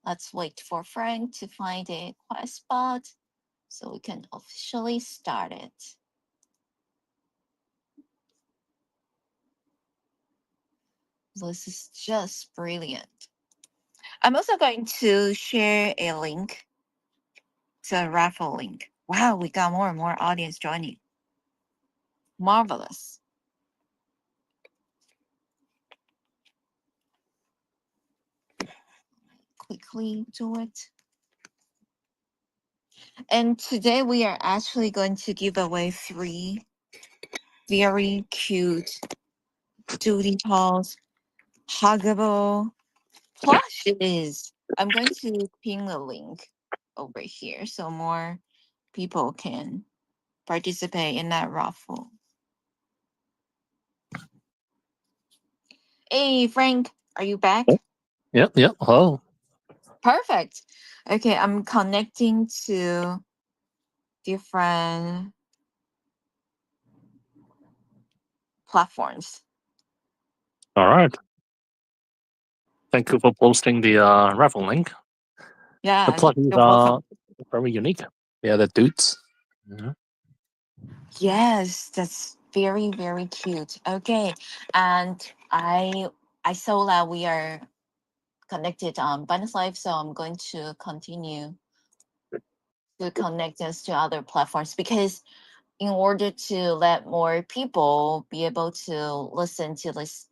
Let's wait for Frank to find a quiet spot so we can officially start it. This is just brilliant. I'm also going to share a link. It's a raffle link. Wow, we got more and more audience joining. Marvelous. Quickly do it. And today we are actually going to give away 3 very cute DoodiPals huggable plushes. I'm going to pin the link over here so more people can participate in that raffle. Hey, Frank, are you back? Yep. Hello. Perfect. Okay, I'm connecting to different platforms. All right. Thank you for posting the raffle link. The Yeah, plugins you're are welcome. very unique. Yeah, the dudes. Yeah. Yes, that's very, very cute. Okay. And I saw that we are connected on Binance Live, so I'm going to continue to connect us to other platforms because in order to let more people be able to listen to this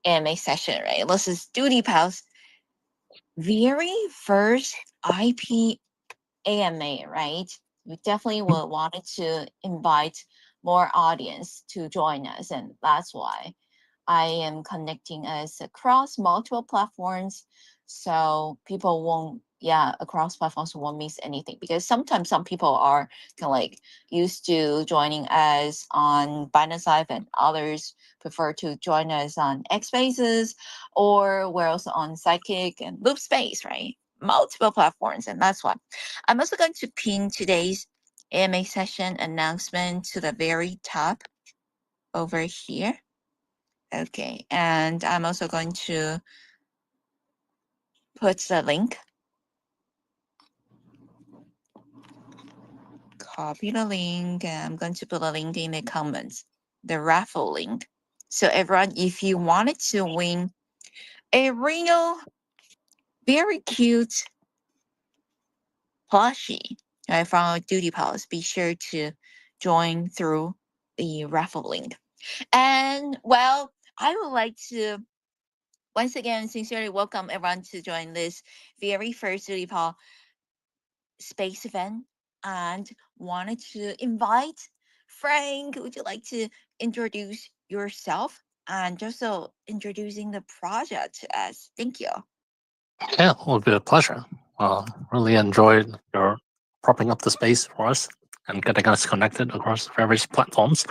AMA session, right? This is DoodiPals very first IP AMA, right? We definitely will wanted to invite more audience to join us, and that's why I am connecting us across multiple platforms, so people won't, yeah, across platforms won't miss anything. Because sometimes some people are kind of like used to joining us on Binance Live, and others prefer to join us on X Spaces, or we're also on Psychic and Loop Space, right? Multiple platforms, and that's why I'm also going to pin today's AMA session announcement to the very top over here. Okay, and I'm also going to put the link, copy the link, and I'm going to put a link in the comments, the raffle link. So everyone, if you wanted to win a real, very cute plushie, right, from our DoodiPals, be sure to join through the raffle link. And well, I would like to once again sincerely welcome everyone to join this very first DoodiPal space event, and wanted to invite Frank. Would you like to introduce yourself and also introducing the project to us? Thank you. Yeah, it would be a pleasure. Really enjoyed your propping up the space for us and getting us connected across various platforms.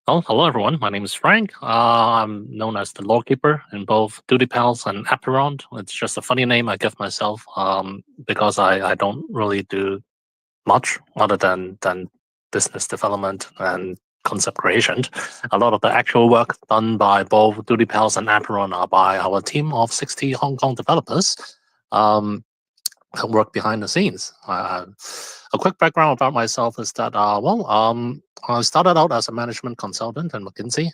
Oh, hello everyone. My name is Frank. I'm known as the Lawkeeper in both DutyPals and Apparent. It's just a funny name I give myself because I don't really do much other than business development and concept creation. A lot of the actual work done by both DutyPals and Apparon are by our team of 60 Hong Kong developers that work behind the scenes. A quick background about myself is that, I started out as a management consultant in McKinsey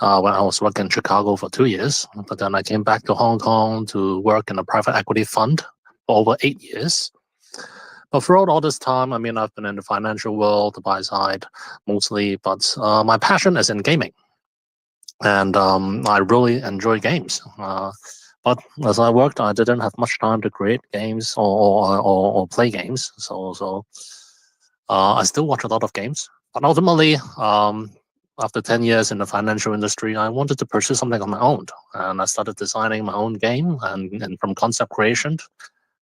when I was working in Chicago for 2 years. But then I came back to Hong Kong to work in a private equity fund for over 8 years. But throughout all this time, I mean, I've been in the financial world, the buy side mostly, but my passion is in gaming. And I really enjoy games. But as I worked, I didn't have much time to create games or play games. So I still watch a lot of games. But ultimately, after 10 years in the financial industry, I wanted to pursue something on my own. And I started designing my own game and from concept creation,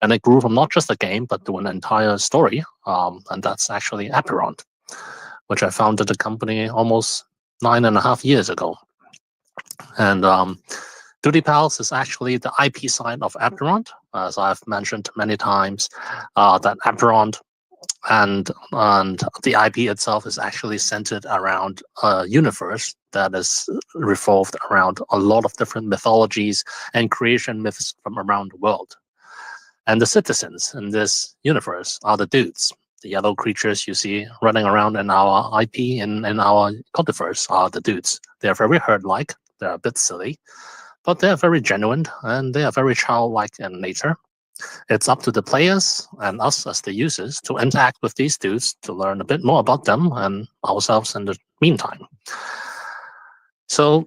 and it grew from not just a game, but to an entire story. And that's actually Apparent, which I founded a company almost 9.5 years ago. And DoodiPals is actually the IP side of Apparent. As I've mentioned many times, that Apparent and the IP itself is actually centered around a universe that is revolved around a lot of different mythologies and creation myths from around the world. And the citizens in this universe are the dudes. The yellow creatures you see running around in our IP in our cultiverse are the dudes. They are very herd-like. They're a bit silly, but they are very genuine and they are very childlike in nature. It's up to the players and us as the users to interact with these dudes to learn a bit more about them and ourselves in the meantime. So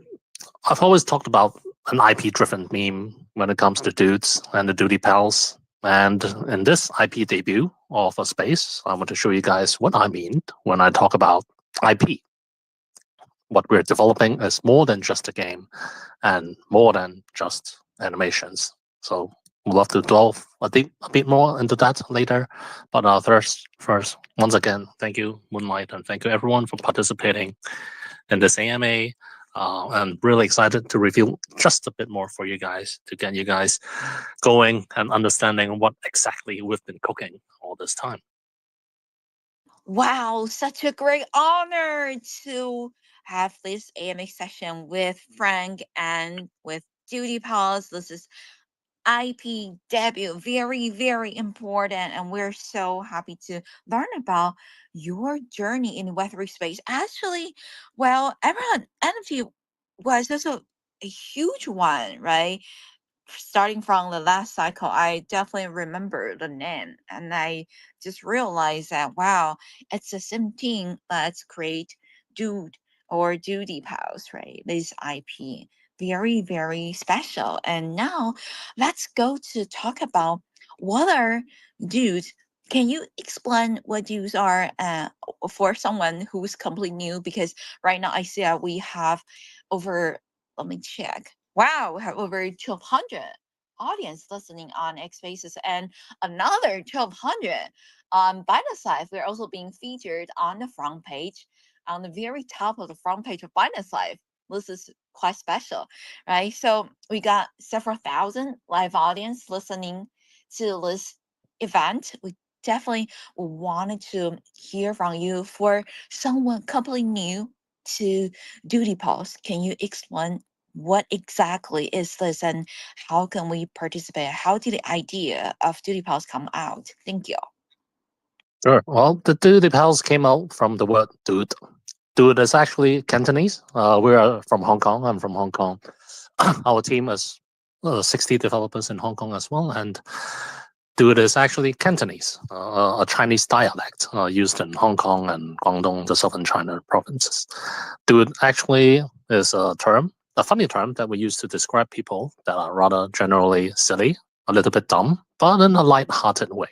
I've always talked about an IP-driven meme when it comes to dudes and the DoodiPals. And in this IP debut of a space, I want to show you guys what I mean when I talk about IP. What we're developing is more than just a game and more than just animations. So we'll love to delve a bit more into that later. But first, once again, thank you, Moonlight, and thank you everyone for participating in this AMA. I'm really excited to reveal just a bit more for you guys to get you guys going and understanding what exactly we've been cooking all this time. Wow, such a great honor to have this AMA session with Frank and with DoodiPals. This is IP debut, very, very important. And we're so happy to learn about your journey in Web3 space. Actually, well, everyone, NFT was also a huge one, right? Starting from the last cycle, I definitely remember the name and I just realized that, wow, it's the same thing. Let's create Dude or DoodiPals, right? This IP. Very, very special. And now let's go to talk about what are dudes. Can you explain what dudes are for someone who's completely new? Because right now I see that we have over, let me check. Wow, we have over 1,200 audience listening on X Spaces and another 1,200 on Binance Live. We're also being featured on the front page, on the very top of the front page of Binance Live. This is quite special, right? So we got several thousand live audience listening to this event. We definitely wanted to hear from you. For someone completely new to Duty Pulse, can you explain what exactly is this and how can we participate? How did the idea of Duty Pulse come out? Thank you. Sure. Well, the Doody Pals came out from the word dude. Dude is actually Cantonese. We are from Hong Kong. I'm from Hong Kong. Our team is 60 developers in Hong Kong as well. And dude is actually Cantonese, a Chinese dialect used in Hong Kong and Guangdong, the southern China provinces. Dude actually is a funny term that we use to describe people that are rather generally silly, a little bit dumb, but in a light-hearted way.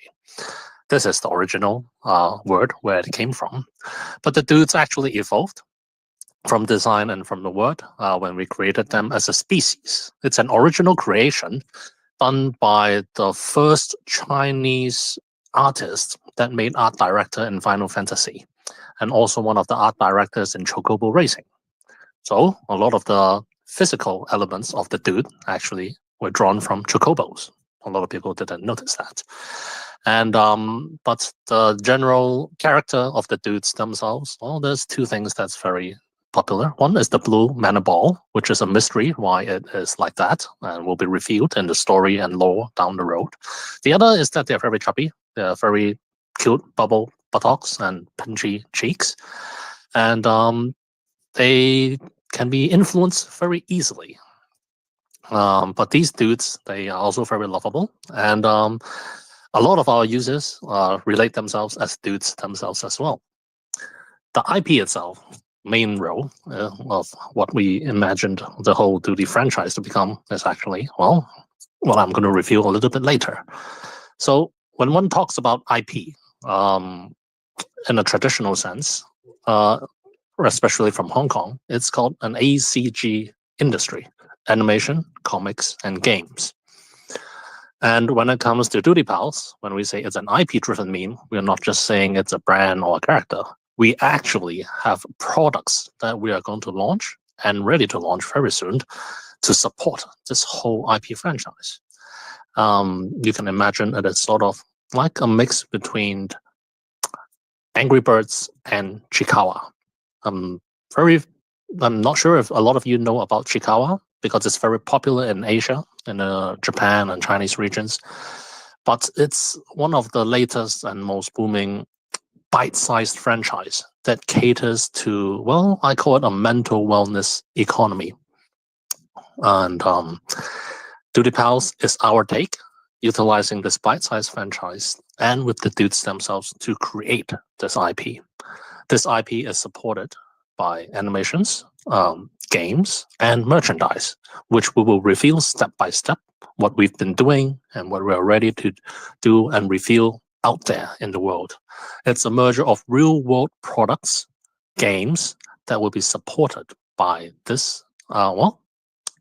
This is the original word where it came from. But the dudes actually evolved from design and from the word when we created them as a species. It's an original creation done by the first Chinese artist that made art director in Final Fantasy, and also one of the art directors in Chocobo Racing. So a lot of the physical elements of the dude actually were drawn from Chocobos. A lot of people didn't notice that. And but the general character of the dudes themselves, well, there's two things that's very popular. One is the blue mana ball, which is a mystery why it is like that, and will be revealed in the story and lore down the road. The other is that they're very chubby. They're very cute bubble buttocks and pinchy cheeks, and they can be influenced very easily. But these dudes, they are also very lovable, and a lot of our users relate themselves as dudes themselves as well. The IP itself, main role of what we imagined the whole Duty franchise to become is actually, well, what I'm going to reveal a little bit later. So when one talks about IP in a traditional sense, especially from Hong Kong, it's called an ACG industry, animation, comics, and games. And when it comes to DoodiPals, when we say it's an IP-driven meme, we're not just saying it's a brand or a character. We actually have products that we are going to launch and ready to launch very soon to support this whole IP franchise. You can imagine it is sort of like a mix between Angry Birds and Chikawa. I'm not sure if a lot of you know about Chikawa because it's very popular in Asia, in Japan and Chinese regions. but it's one of the latest and most booming bite-sized franchise that caters to, well, I call it a mental wellness economy. And DoodiPals is our take, utilizing this bite-sized franchise and with the dudes themselves to create this IP. This IP is supported by animations, games, and merchandise, which we will reveal step by step what we've been doing and what we're ready to do and reveal out there in the world. It's a merger of real-world products, games that will be supported by this,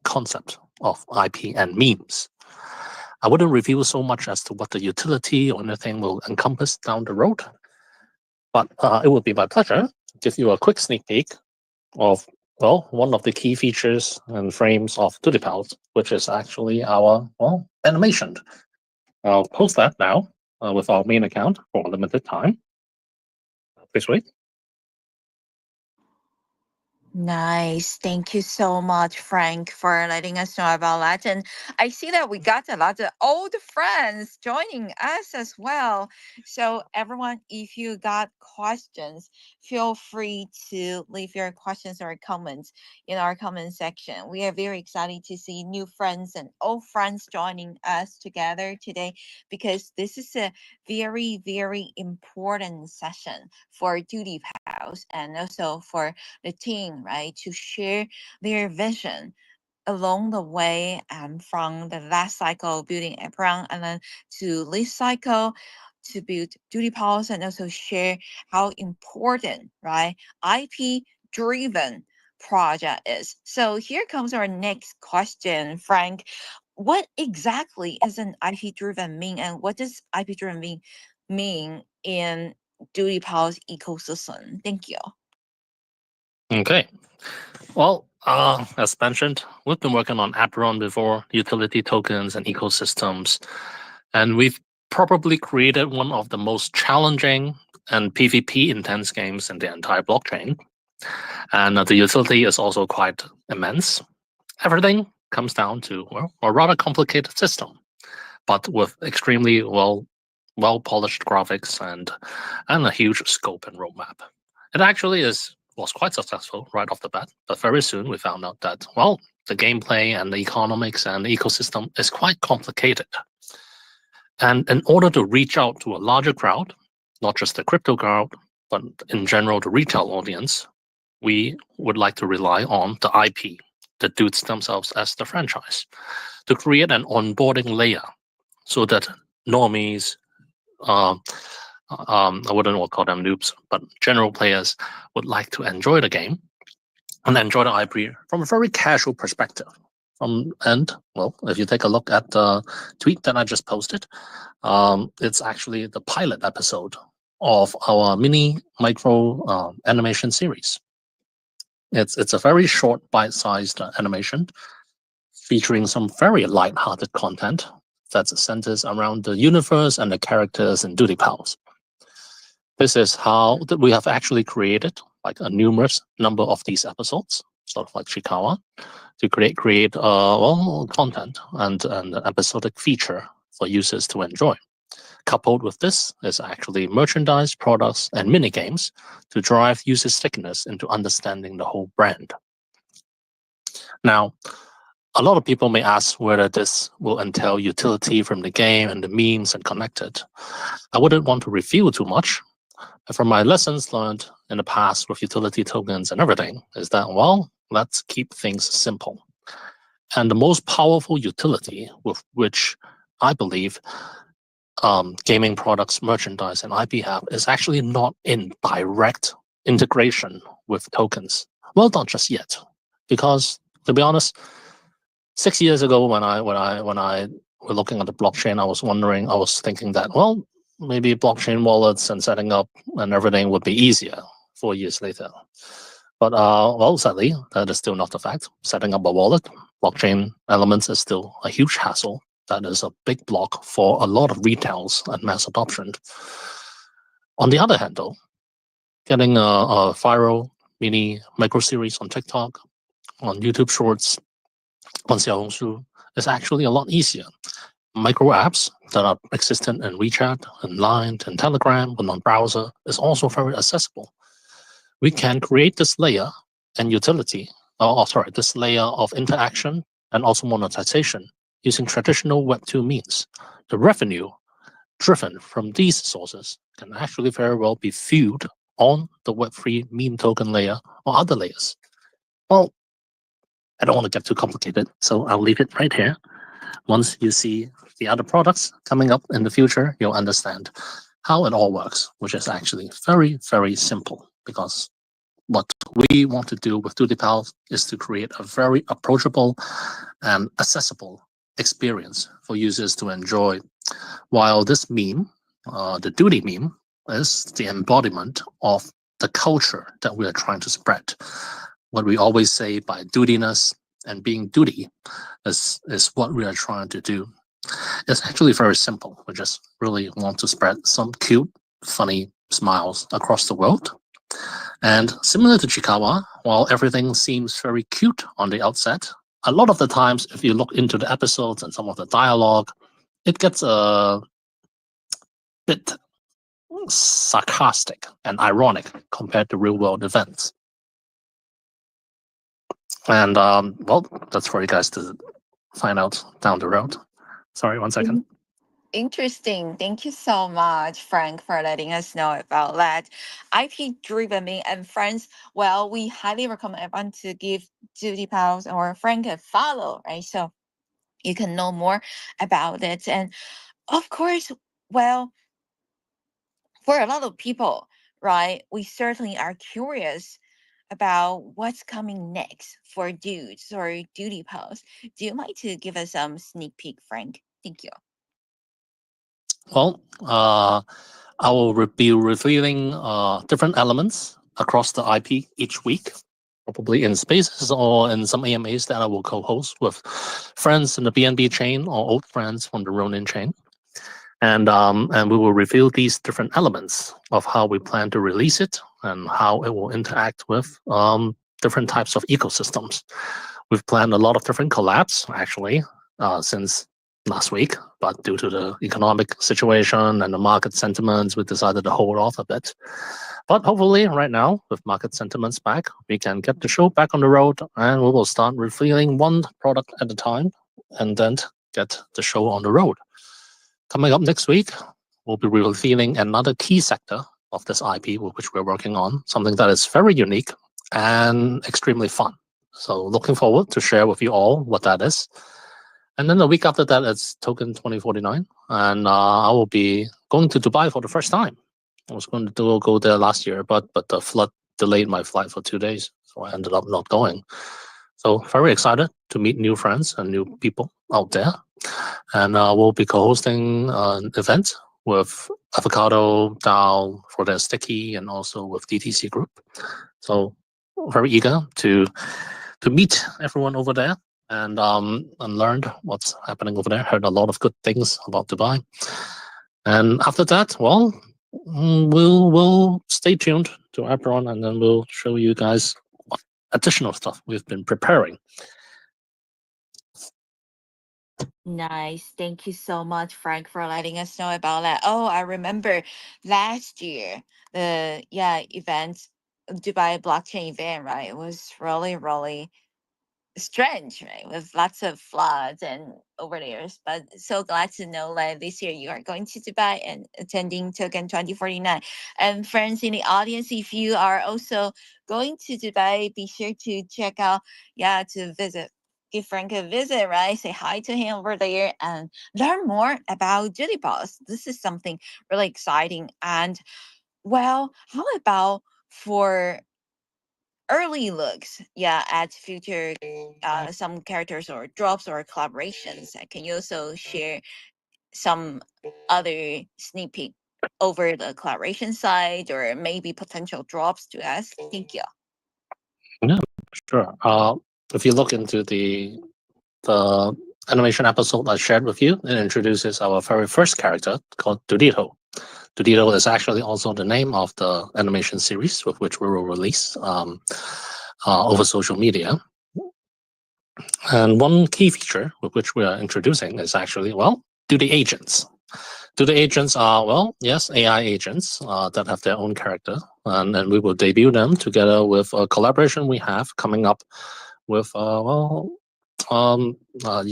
concept of IP and memes. I wouldn't reveal so much as to what the utility or anything will encompass down the road, but it would be my pleasure to give you a quick sneak peek of, well, one of the key features and frames of DoodiPals, which is actually our, well, animation. I'll post that now with our main account for a limited time. Please wait. Nice. Thank you so much, Frank, for letting us know about that. And I see that we got a lot of old friends joining us as well. So, everyone, if you got questions, feel free to leave your questions or comments in our comment section. We are very excited to see new friends and old friends joining us together today because this is a very, very important session for Duty Pals and also for the team, right, to share their vision along the way from the last cycle building Apron and then to this cycle to build Duty Pals and also share how important, right, IP driven project is. So here comes our next question, Frank. What exactly is an IP driven mean and what does IP driven mean in Duty Pals ecosystem? Thank you. Okay. Well, as mentioned, we've been working on Apron before, utility tokens and ecosystems, and we've probably created one of the most challenging and PvP intense games in the entire blockchain. And the utility is also quite immense. Everything comes down to, well, a rather complicated system, but with extremely well polished graphics and a huge scope and roadmap. It actually was quite successful right off the bat, but very soon we found out that, well, the gameplay and the economics and the ecosystem is quite complicated. And in order to reach out to a larger crowd, not just the crypto crowd, but in general the retail audience, we would like to rely on the IP, the dudes themselves as the franchise, to create an onboarding layer so that normies, I wouldn't want to call them noobs, but general players would like to enjoy the game and enjoy the IP from a very casual perspective. And well, if you take a look at the tweet that I just posted, it's actually the pilot episode of our mini micro animation series. It's a very short, bite-sized animation featuring some very light-hearted content that centers around the universe and the characters in DoodiPals. This is how that we have actually created like a numerous number of these episodes, sort of like Chikawa, to create well, content and an episodic feature for users to enjoy. Coupled with this is actually merchandise, products, and mini games to drive user stickiness into understanding the whole brand. Now, a lot of people may ask whether this will entail utility from the game and the memes and connected. I wouldn't want to reveal too much. From my lessons learned in the past with utility tokens and everything is that, well, let's keep things simple. And the most powerful utility with which I believe gaming products, merchandise, and IP have is actually not in direct integration with tokens. Well, not just yet, because to be honest, 6 years ago when I were looking at the blockchain, I was thinking that, well, maybe blockchain wallets and setting up and everything would be easier 4 years later. But well, sadly, that is still not the fact. Setting up a wallet, blockchain elements is still a huge hassle. That is a big block for a lot of retails and mass adoption. On the other hand, though, getting a viral mini micro series on TikTok, on YouTube Shorts, on Xiaohongshu is actually a lot easier. micro apps that are existent in WeChat and Line and Telegram and on browser is also very accessible. We can create this layer and utility, this layer of interaction and also monetization using traditional Web2 means. The revenue driven from these sources can actually very well be viewed on the Web3 meme token layer or other layers. Well, I don't want to get too complicated, so I'll leave it right here. Once you see the other products coming up in the future, you'll understand how it all works, which is actually very, very simple, because what we want to do with DoodiPals is to create a very approachable and accessible experience for users to enjoy. While this meme, the Doody meme, is the embodiment of the culture that we are trying to spread. What we always say by doodiness and being doody is what we are trying to do. It's actually very simple. We just really want to spread some cute, funny smiles across the world. And similar to Chikawa, while everything seems very cute on the outset, a lot of the times, if you look into the episodes and some of the dialogue, it gets a bit sarcastic and ironic compared to real-world events. And, well, that's for you guys to find out down the road. Sorry, 1 second. Interesting. Thank you so much, Frank, for letting us know about that. IP driven me and friends. Well, we highly recommend everyone to give DoodiPals or Frank a follow, right? So you can know more about it. And of course, well, for a lot of people, right, we certainly are curious about what's coming next for Dudes or DoodiPals. Do you mind to give us some sneak peek, Frank? Thank you. Well, I will be revealing different elements across the IP each week, probably in spaces or in some AMAs that I will co-host with friends in the BNB chain or old friends from the Ronin chain. And we will reveal these different elements of how we plan to release it and how it will interact with different types of ecosystems. We've planned a lot of different collabs, actually, since last week, but due to the economic situation and the market sentiments, we decided to hold off a bit. But hopefully right now, with market sentiments back, we can get the show back on the road, and we will start revealing one product at a time and then get the show on the road. Coming up next week, we'll be revealing another key sector of this IP, which we're working on, something that is very unique and extremely fun. So looking forward to share with you all what that is. And then the week after that, it's Token 2049. And I will be going to Dubai for the first time. I was going to go there last year, but the flood delayed my flight for 2 days. So I ended up not going. So very excited to meet new friends and new people out there. And we'll be co-hosting an event with Avocado, DAO for their sticky, and also with DTC Group. So very eager to meet everyone over there and learned what's happening over there. Heard a lot of good things about Dubai. And after that, well, we'll stay tuned to Apron, and then we'll show you guys what additional stuff we've been preparing. Nice. Thank you so much, Frank, for letting us know about that. Oh, I remember last year the event, Dubai blockchain event, right? It was really, really strange, right? With lots of floods and over there. But so glad to know like this year you are going to Dubai and attending Token 2049. And friends in the audience, if you are also going to Dubai, be sure to check out, to visit. Give Frank a visit, right? Say hi to him over there and learn more about DoodiPals. This is something really exciting. And well, how about for early looks at future some characters or drops or collaborations? Can you also share some other sneak peek over the collaboration side or maybe potential drops to us? Thank you. Yeah, sure. If you look into the animation episode I shared with you, it introduces our very first character called Doodito. Doodito is actually also the name of the animation series with which we will release over social media. And one key feature with which we are introducing is actually, well, Duty agents. Duty agents are, well, yes, AI agents that have their own character, and we will debut them together with a collaboration we have coming up with, you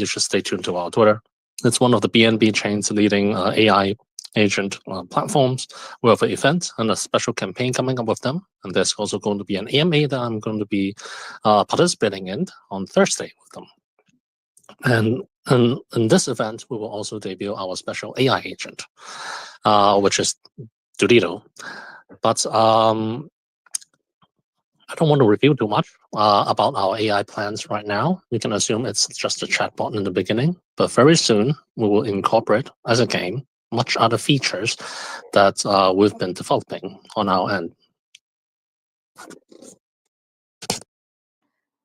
should stay tuned to our Twitter. It's one of the BNB chain's leading AI agent platforms. We have an event and a special campaign coming up with them. And there's also going to be an AMA that I'm going to be participating in on Thursday with them. And in this event, we will also debut our special AI agent, which is Doodito. But I don't want to reveal too much about our AI plans right now. You can assume it's just a chatbot in the beginning, but very soon we will incorporate as a game much other features that we've been developing on our end.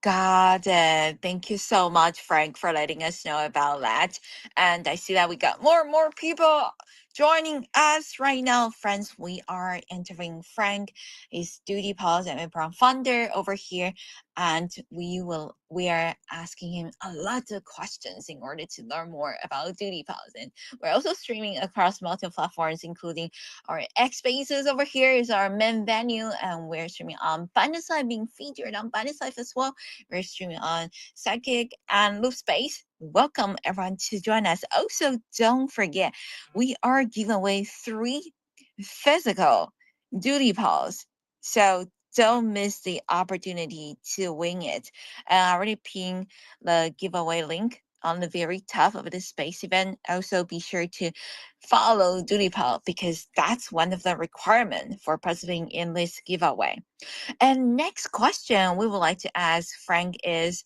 Got it. Thank you so much, Frank, for letting us know about that. And I see that we got more and more people joining us right now. Friends, we are interviewing Frank, is DoodiPals and Epron founder over here. And we are asking him a lot of questions in order to learn more about DoodiPals. And we're also streaming across multiple platforms, including our X Spaces over here is our main venue, and we're streaming on Binance Live, being featured on Binance Live as well. We're streaming on Psychic and DoodiSpace. Welcome everyone to join us. Also, don't forget, we are giving away 3 physical DoodiPals. So don't miss the opportunity to win it. I already pinned the giveaway link on the very top of the space event. Also, be sure to follow DoodiPal because that's one of the requirements for participating in this giveaway. And next question we would like to ask Frank is,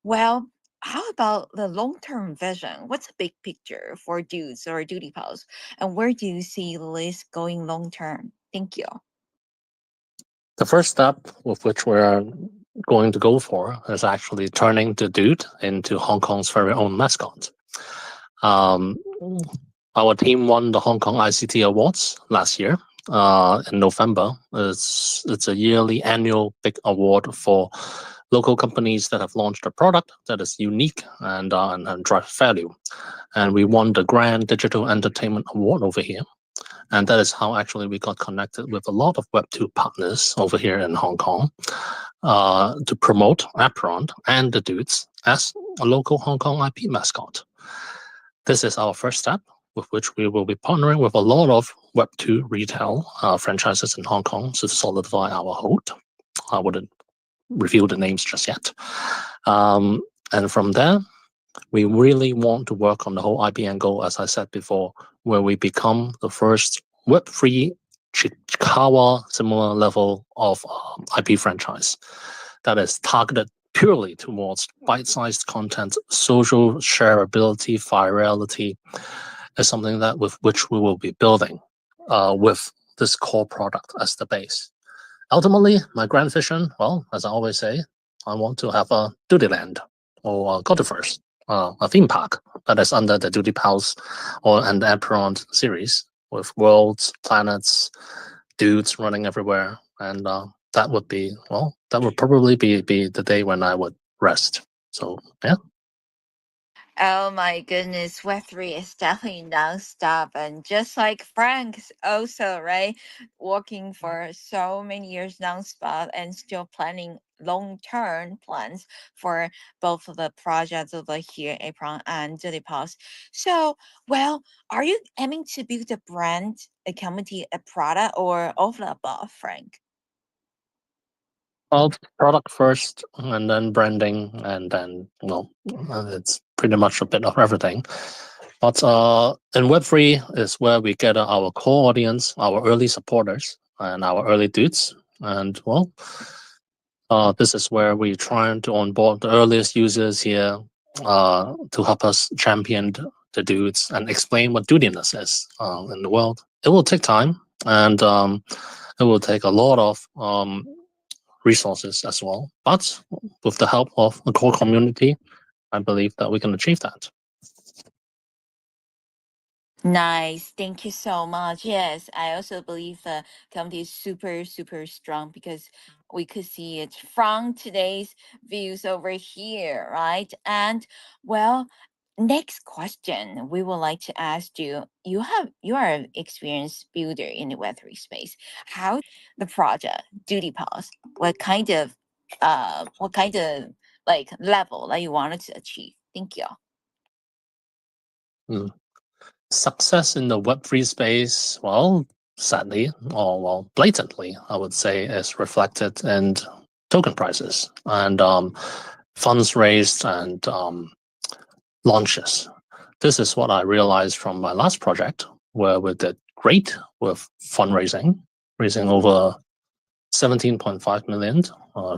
well, how about the long-term vision? What's the big picture for dudes or DoodiPals? And where do you see this going long-term? Thank you. The first step with which we're going to go for is actually turning the dude into Hong Kong's very own mascot. Um, our team won the Hong Kong ICT Awards last year in November. It's a yearly annual big award for local companies that have launched a product that is unique and drive value. And we won the Grand Digital Entertainment Award over here. And that is how actually we got connected with a lot of Web2 partners over here in Hong Kong to promote Apron and the Dudes as a local Hong Kong IP mascot. This is our first step, with which we will be partnering with a lot of Web2 retail franchises in Hong Kong to solidify our hold. I wouldn't reveal the names just yet. And from there, we really want to work on the whole IP angle, as I said before, where we become the first Web3 Chiikawa similar level of IP franchise that is targeted purely towards bite-sized content. Social shareability, virality is something that with which we will be building with this core product as the base. Ultimately, my grand vision, well, as I always say, I want to have a Doodyland or Godverse, a theme park that is under the DoodiPals and the Apron series with worlds, planets, dudes running everywhere, and that would probably be the day when I would rest. So yeah. Oh my goodness, Web3 is definitely nonstop. And just like Frank's also, right? Working for so many years nonstop and still planning long-term plans for both of the projects over here, Apron and DoodiPals. So, well, are you aiming to build a brand, a community, a product, or all of the above, Frank? Well, product first, and then branding, and then it's pretty much a bit of everything. But in Web3 is where we gather our core audience, our early supporters, and our early dudes. And well, this is where we try to onboard the earliest users here to help us champion the dudes and explain what dudiness is in the world. It will take time, and it will take a lot of resources as well. But with the help of the core community, I believe that we can achieve that. Nice. Thank you so much. Yes, I also believe the community is super, super strong because we could see it from today's views over here, right? And well, Next question we would like to ask you. You are an experienced builder in the Web3 space. How the project DoodiPals? What kind of like level that you wanted to achieve? Thank you. Hmm. Success in the Web3 space, well, sadly, or well, blatantly, I would say, is reflected in token prices and funds raised and launches. This is what I realized from my last project, where we did great with fundraising, raising over 17.5 million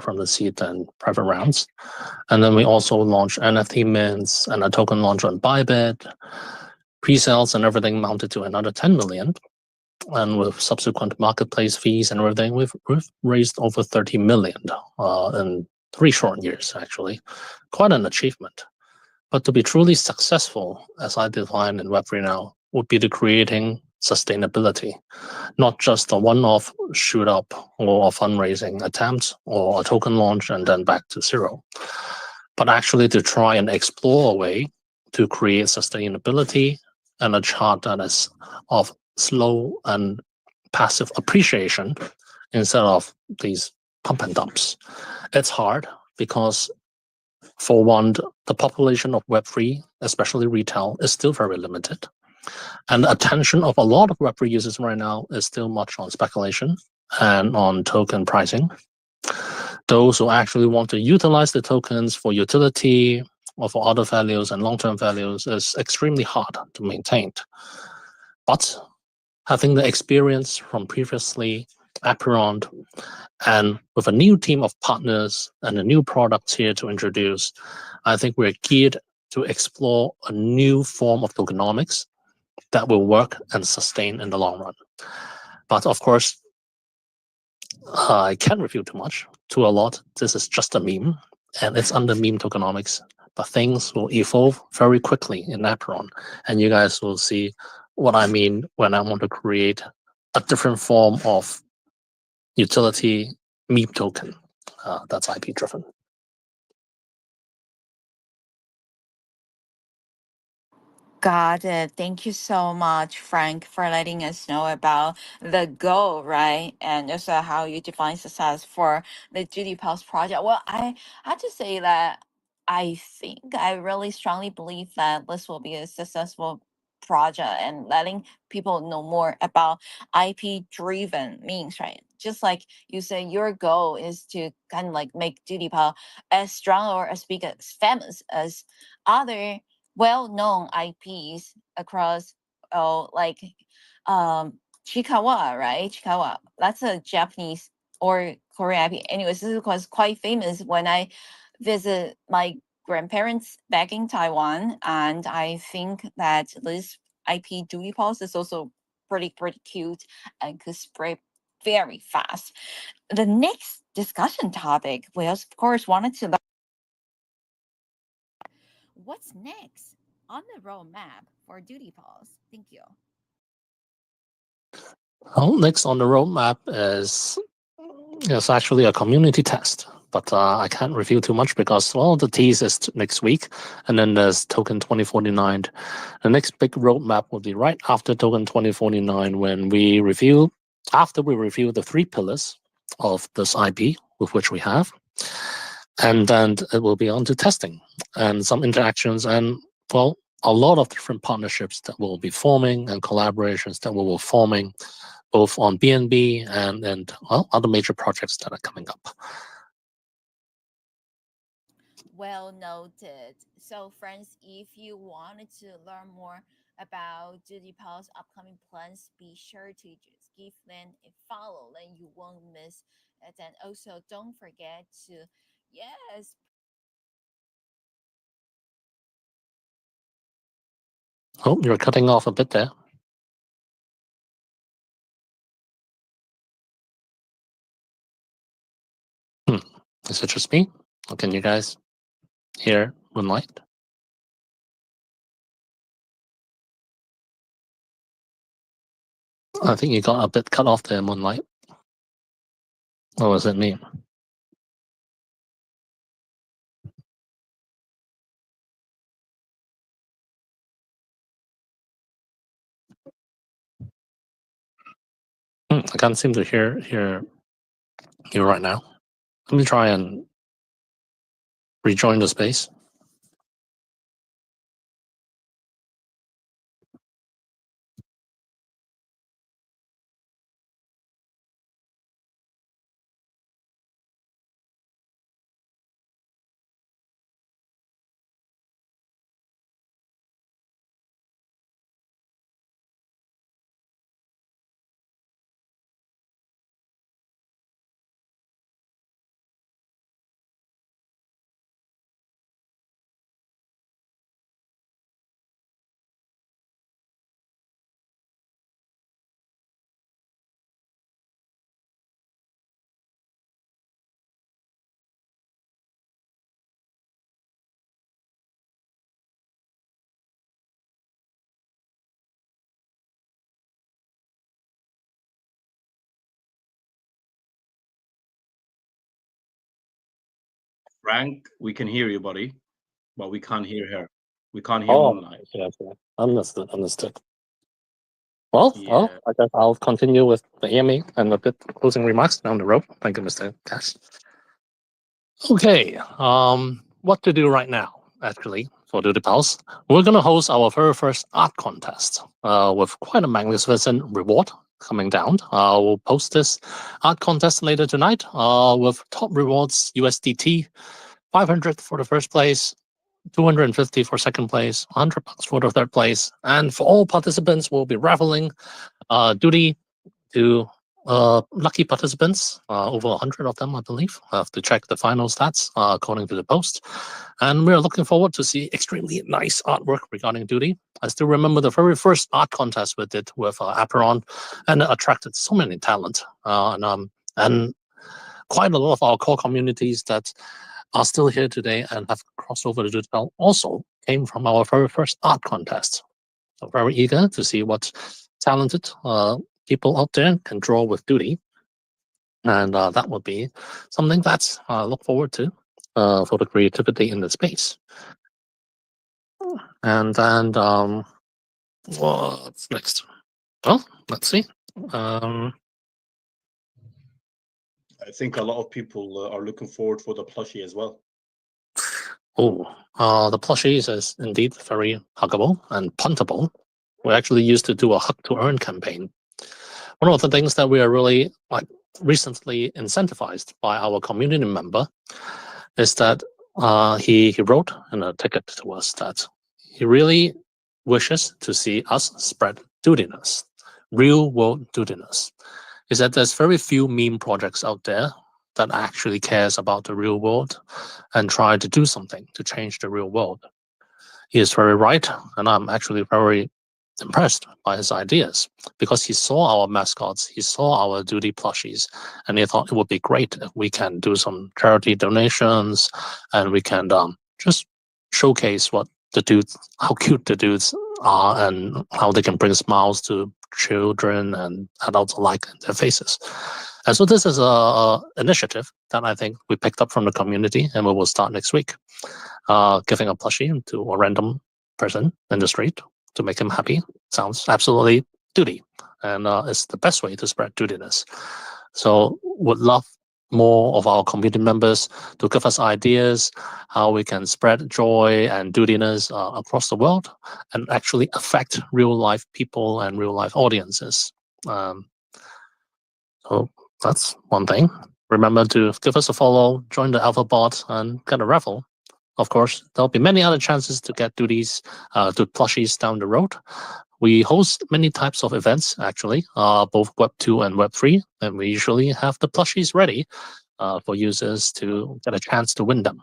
from the seed and private rounds. And then we also launched NFT mints and a token launch on Bybit. Pre-sales and everything mounted to another 10 million. And with subsequent marketplace fees and everything, we've raised over 30 million in 3 short years, actually. Quite an achievement. But to be truly successful, as I define in Web3 now, would be to creating sustainability, not just a one-off shoot up or a fundraising attempt or a token launch and then back to zero, but actually to try and explore a way to create sustainability and a chart that is of slow and passive appreciation instead of these pump and dumps. It's hard because, for one, the population of Web3, especially retail, is still very limited. And the attention of a lot of Web3 users right now is still much on speculation and on token pricing. Those who actually want to utilize the tokens for utility or for other values and long-term values is extremely hard to maintain. But having the experience from previously Apeiron and with a new team of partners and a new products here to introduce, I think we're geared to explore a new form of tokenomics that will work and sustain in the long run. But of course, I can't reveal too much. To a lot, this is just a meme, and it's under meme tokenomics. But things will evolve very quickly in Apeiron, and you guys will see what I mean when I want to create a different form of utility meme token that's IP driven. Got it. Thank you so much, Frank, for letting us know about the goal, right? And also how you define success for the DoodiPals project. Well, I have to say that I think I really strongly believe that this will be a successful project and letting people know more about IP driven means, right? Just like you said, your goal is to kind of like make DoodiPal as strong or as big as famous as other well-known IPs across, like Chikawa, right? Chikawa. That's a Japanese or Korean IP. Anyways, this was quite famous when I visit my grandparents back in Taiwan, and I think that this IP Duty Pulse is also pretty cute and could spread very fast. The next discussion topic, we of course wanted to learn what's next on the roadmap for Duty Pulse. Thank you. Well, next on the roadmap is actually a community test, but I can't reveal too much because, well, the tease is next week, and then there's Token 2049. The next big roadmap will be right after Token 2049 when after we review the 3 pillars of this IP with which we have, and then it will be on to testing and some interactions and, well, a lot of different partnerships that will be forming and collaborations that we will forming both on BNB and well, other major projects that are coming up. Well noted. So, friends, if you wanted to learn more about DoodiPal's upcoming plans, be sure to just give them a follow, and you won't miss it. And also, don't forget to, yes. Oh, you're cutting off a bit there. Is it just me? Or can you guys hear Moonlight? I think you got a bit cut off there, Moonlight. Or was it me? I can't seem to hear you right now. Let me try and rejoin the space. Frank, we can hear you, buddy, but we can't hear her. We can't hear Oh, Moonlight. yes, yeah. Understood. Well, Yeah. I guess I'll continue with the EME and a bit closing remarks down the road. Thank you, Mr. Cash. Okay, what to do right now, actually, for DoodiPals? We're going to host our very first art contest with quite a magnificent reward coming down. We'll post this art contest later tonight with top rewards USDT, 500 for the first place, 250 for second place, $100 for the third place, and for all participants, we'll be raffling Doody to lucky participants, over 100 of them, I believe. I have to check the final stats according to the post. And we're looking forward to see extremely nice artwork regarding Doody. I still remember the very first art contest we did with Aperon, and it attracted so many talent. And quite a lot of our core communities that are still here today and have crossed over to DoodiPal also came from our very first art contest. So very eager to see what talented people out there can draw with Doody. And that would be something that I look forward to for the creativity in the space. And then what's next? Well, let's see. I think a lot of people are looking forward for the plushie as well. The plushies is indeed very huggable and puntable. We actually used to do a hug to earn campaign. One of the things that we are really recently incentivized by our community member is that he wrote in a ticket to us that he really wishes to see us spread doodiness, real world doodiness. Is that there's very few meme projects out there that actually cares about the real world and try to do something to change the real world. He is very right, and I'm actually very impressed by his ideas because he saw our mascots, he saw our Doody plushies, and he thought it would be great if we can do some charity donations and we can just showcase what the dudes, how cute the dudes are, and how they can bring smiles to children and adults alike in their faces. And so this is a initiative that I think we picked up from the community, and we will start next week, giving a plushie to a random person in the street to make him happy. Sounds absolutely Doody, and it's the best way to spread Doodiness. So would love more of our community members to give us ideas how we can spread joy and Doodiness across the world and actually affect real life people and real life audiences. So that's one thing. Remember to give us a follow, join the Alpha bot, and get a raffle. Of course, there'll be many other chances to get to these to plushies down the road. We host many types of events, actually, both Web 2 and Web 3, and we usually have the plushies ready for users to get a chance to win them.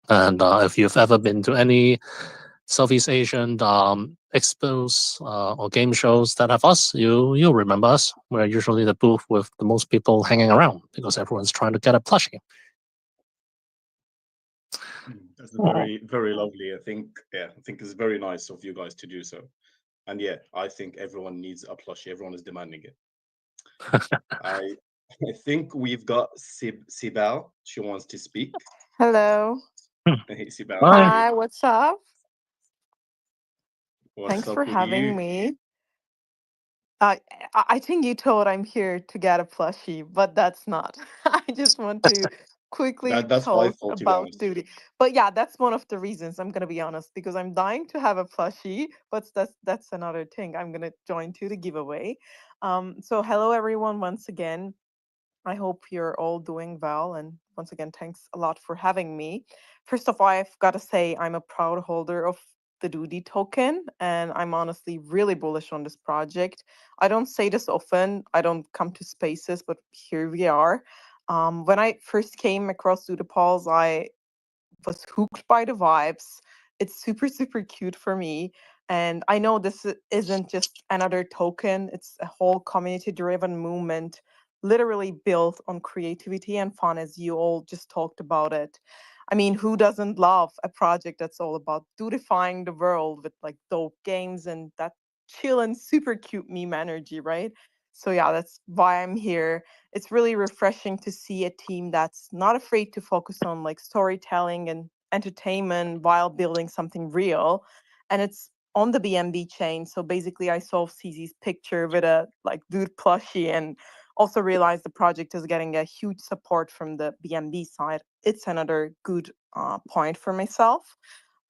And if you've ever been to any Southeast Asian expos or game shows that have us, you'll remember us. We're usually the booth with the most people hanging around because everyone's trying to get a plushie. That's very, very lovely. I think it's very nice of you guys to do so. And yeah, I think everyone needs a plushie. Everyone is demanding it. I think we've got Sibel. She wants to speak. Hello. Hey, Sibel. Hi. Hi, what's up? What's Thanks up for with having you? me. I I think you told I'm here to get a plushie, but that's not. I just want to quickly That's my talk fault, to be about honest. duty. But yeah, that's one of the reasons I'm gonna be honest because I'm dying to have a plushie. But that's another thing. I'm gonna join to the giveaway. So hello everyone once again. I hope you're all doing well. And once again, thanks a lot for having me. First of all, I've got to say, I'm a proud holder of the Doody token, and I'm honestly really bullish on this project. I don't say this often, I don't come to spaces, but here we are. When I first came across DoodiPals, I was hooked by the vibes. It's super, super cute for me. And I know this isn't just another token, it's a whole community driven movement, literally built on creativity and fun, as you all just talked about it. I mean, who doesn't love a project that's all about beautifying the world with like dope games and that chill and super cute meme energy, right? So, yeah, that's why I'm here. It's really refreshing to see a team that's not afraid to focus on like storytelling and entertainment while building something real. And it's on the BNB chain. So basically I saw CZ's picture with a like dude plushie and also realized the project is getting a huge support from the BNB side. It's another good point for myself.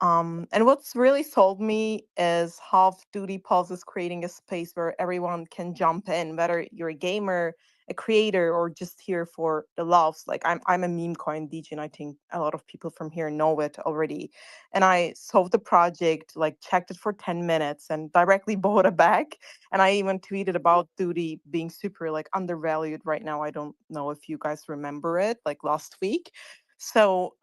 And what's really sold me is how Duty Pulse is creating a space where everyone can jump in, whether you're a gamer, a creator, or just here for the loves. Like I'm a meme coin DJ, and I think a lot of people from here know it already. And I solved the project, like checked it for 10 minutes and directly bought a bag. And I even tweeted about Duty being super like undervalued right now. I don't know if you guys remember it, like last week. So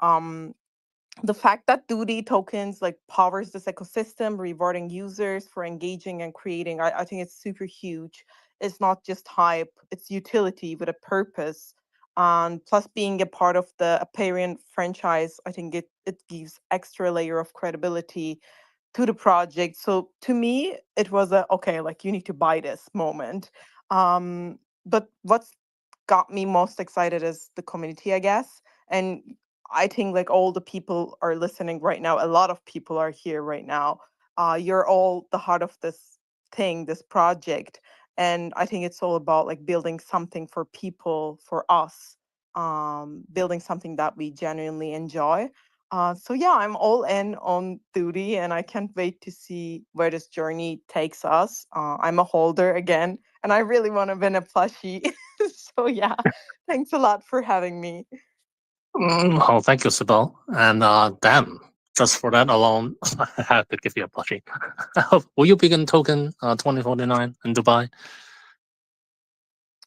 the fact that Duty tokens like powers this ecosystem, rewarding users for engaging and creating, I think it's super huge. It's not just hype, it's utility with a purpose. And plus being a part of the Aparian franchise, I think it gives extra layer of credibility to the project. So to me, it was a okay, like you need to buy this moment. But what's got me most excited is the community, I guess. And I think like all the people are listening right now. A lot of people are here right now. You're all the heart of this thing, this project, and I think it's all about like building something for people, for us, building something that we genuinely enjoy. So yeah, I'm all in on Duty, and I can't wait to see where this journey takes us. I'm a holder again, and I really want to win a plushie. So yeah, thanks a lot for having me. Oh, thank you, Sibel. And damn, just for that alone, I have to give you a plushie. Will you begin token 2049 in Dubai?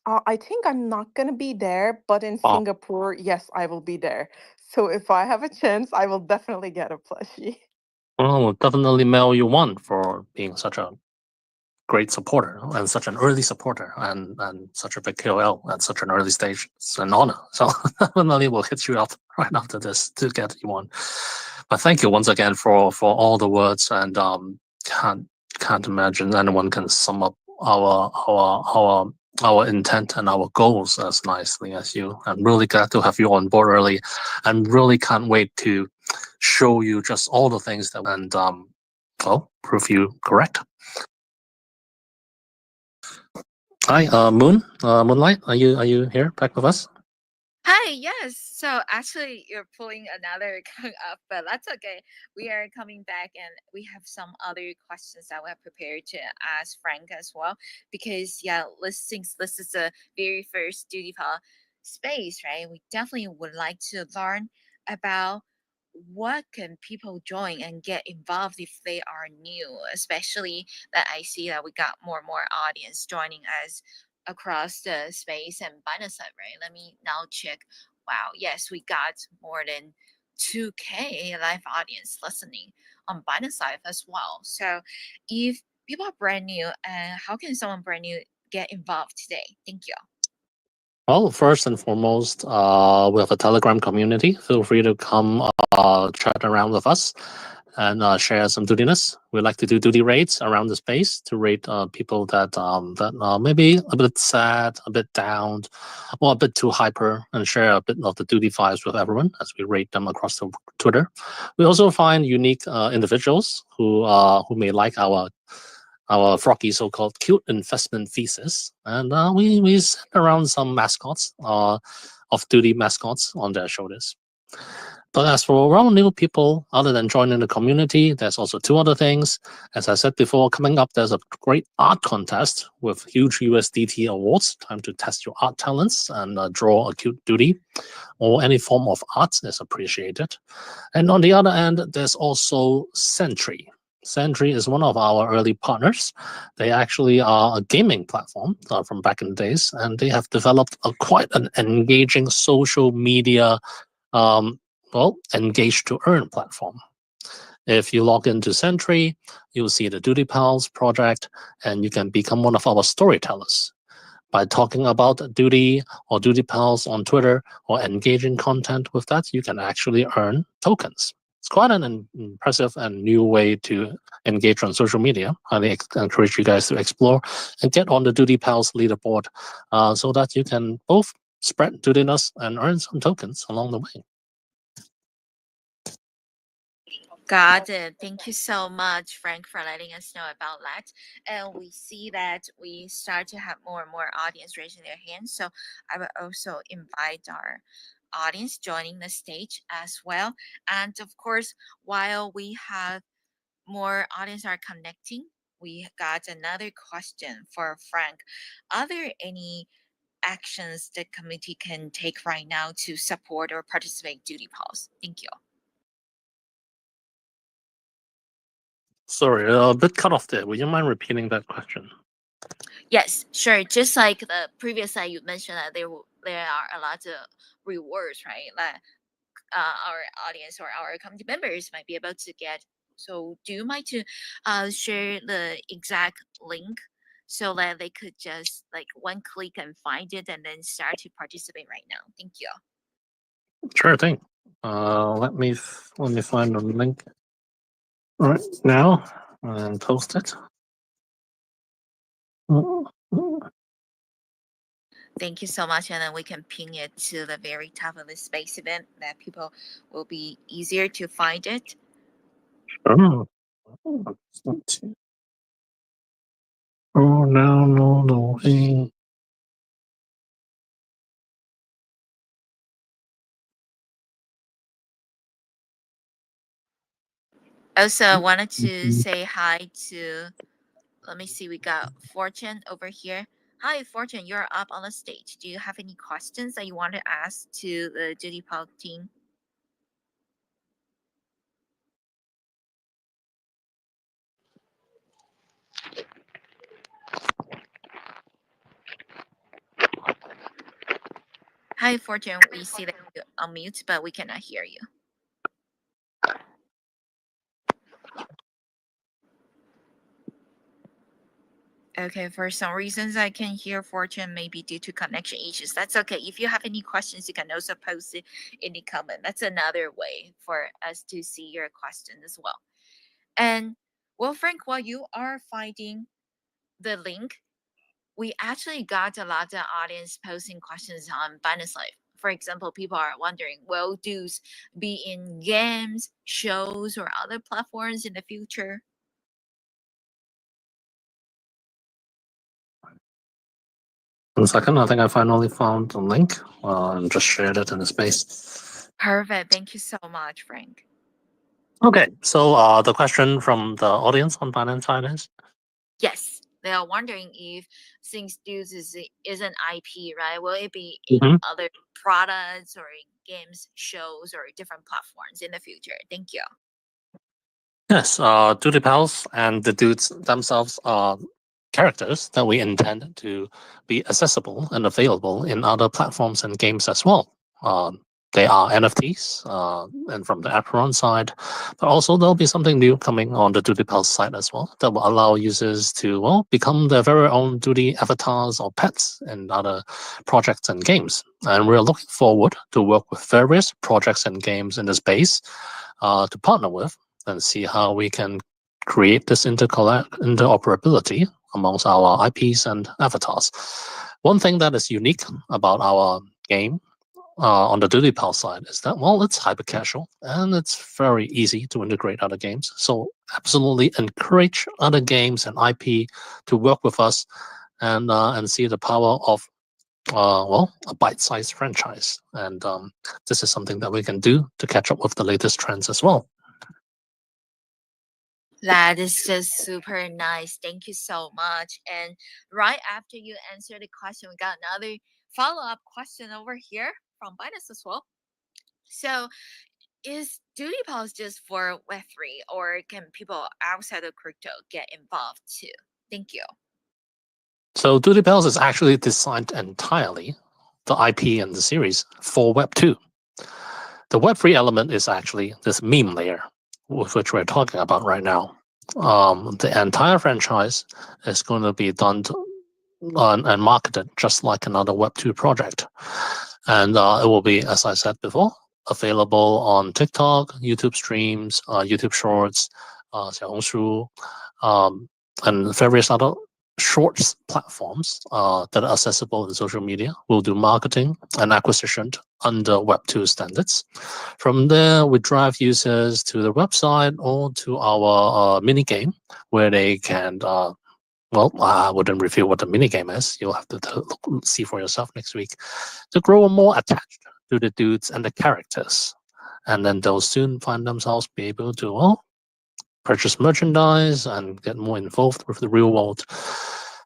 I think I'm not gonna be there, but in Oh, Singapore, yes, I will be there. So if I have a chance, I will definitely get a plushie. well, we'll definitely mail you one for being such a great supporter and such an early supporter and such a big KOL at such an early stage. It's an honor. So definitely we'll hit you up right after this to get you one. But thank you once again for all the words and can't can't imagine anyone can sum up our intent and our goals as nicely as you. I'm really glad to have you on board early and really can't wait to show you just all the things that and well prove you correct. Hi, Moonlight. Are you here back with us? Hi, yes. So actually, you're pulling another gun up, but that's okay. We are coming back, and we have some other questions that we have prepared to ask Frank as well. Because yeah, since this is the very first duty file space, right? We definitely would like to learn about what can people join and get involved if they are new, especially that I see that we got more and more audience joining us across the space and Binance, right? Let me now check. Wow, yes, we got more than 2K live audience listening on Binance Live as well. So if people are brand new, how can someone brand new get involved today? Thank you. Well, first and foremost, we have a Telegram community. Feel free to come chat around with us and share some dudiness. We like to do duty raids around the space to rate people that maybe a bit sad, a bit down, or a bit too hyper, and share a bit of the duty vibes with everyone as we rate them across the Twitter. We also find unique individuals who may like our our froggy so-called cute investment thesis, and we sent around some mascots of Doody mascots on their shoulders. But as for around new people, other than joining the community, there's also two other things. As I said before, coming up, there's a great art contest with huge USDT awards. Time to test your art talents and draw a cute Doody, or any form of art is appreciated. And on the other end, there's also Sentry. Sentry is one of our early partners. They actually are a gaming platform from back in the days, and they have developed quite an engaging social media engage to earn platform. If you log into Sentry, you'll see the DoodiPals project, and you can become one of our storytellers. By talking about Doody or DoodiPals on Twitter or engaging content with that, you can actually earn tokens. It's quite an impressive and new way to engage on social media. I encourage you guys to explore and get on the DoodiPals leaderboard so that you can both spread Doodiness and earn some tokens along the way. Got it. Thank you so much, Frank, for letting us know about that. And we see that we start to have more and more audience raising their hands. So I will also invite our audience joining the stage as well. And of course, while we have more audience are connecting, we got another question for Frank. Are there any actions the committee can take right now to support or participate in DoodiPals? Thank you. Sorry, a bit cut off there. Would you mind repeating that question? Yes, sure. Just like the previous slide, you mentioned that there are a lot of rewards, right? That our audience or our community members might be able to get. So, do you mind to share the exact link so that they could just like one click and find it and then start to participate right now? Thank you. Sure thing. Let me find the link right now and post it. Thank you so much, and then we can ping it to the very top of the space event that people will be easier to find it. Oh, no. Also, I wanted to say hi to, let me see, we got Fortune over here. Hi, Fortune, you're up on the stage. Do you have any questions that you want to ask to the DoodiPals team? Hi, Fortune, we see that you're on mute, but we cannot hear you. Okay, for some reasons I can hear Fortune, maybe due to connection issues. That's okay. If you have any questions, you can also post it in the comment. That's another way for us to see your question as well. And well, Frank, while you are finding the link, we actually got a lot of audience posting questions on Binance Live. For example, people are wondering, will dues be in games, shows, or other platforms in the future? One second, I think I finally found the link and just shared it in the space. Perfect. Thank you so much, Frank. Okay, so the question from the audience on Binance side is? Yes, they are wondering if since Dudes is an IP, right? Will it be Mhm. in other products or in games, shows, or different platforms in the future? Thank you. Yes, DoodiPals and the dudes themselves are characters that we intend to be accessible and available in other platforms and games as well. They are NFTs, and from the Apron side, but also there'll be something new coming on the DoodiPals side as well that will allow users to become their very own Doody avatars or pets in other projects and games. And we're looking forward to work with various projects and games in the space to partner with and see how we can create this interoperability amongst our IPs and avatars. One thing that is unique about our game on the DoodiPals side is that, well, it's hyper casual and it's very easy to integrate other games. So absolutely encourage other games and IP to work with us and see the power of well, a bite-sized franchise. And this is something that we can do to catch up with the latest trends as well. That is just super nice. Thank you so much. And right after you answer the question, we got another follow-up question over here from Binance as well. So, is DoodiPals just for Web3, or can people outside of crypto get involved too? Thank you. So DoodiPals is actually designed entirely, the IP and the series, for Web 2. The Web 3 element is actually this meme layer, with which we're talking about right now. The entire franchise is going to be done and marketed just like another Web 2 project. And it will be, as I said before, available on TikTok, YouTube streams, YouTube Shorts, Xiaohongshu, and various other shorts platforms that are accessible in social media. We'll do marketing and acquisition under Web2 standards. From there, we drive users to the website or to our mini game where they can. Well, I wouldn't reveal what the mini game is. You'll have to see for yourself next week to grow more attached to the dudes and the characters, and then they'll soon find themselves be able to, well, purchase merchandise and get more involved with the real world.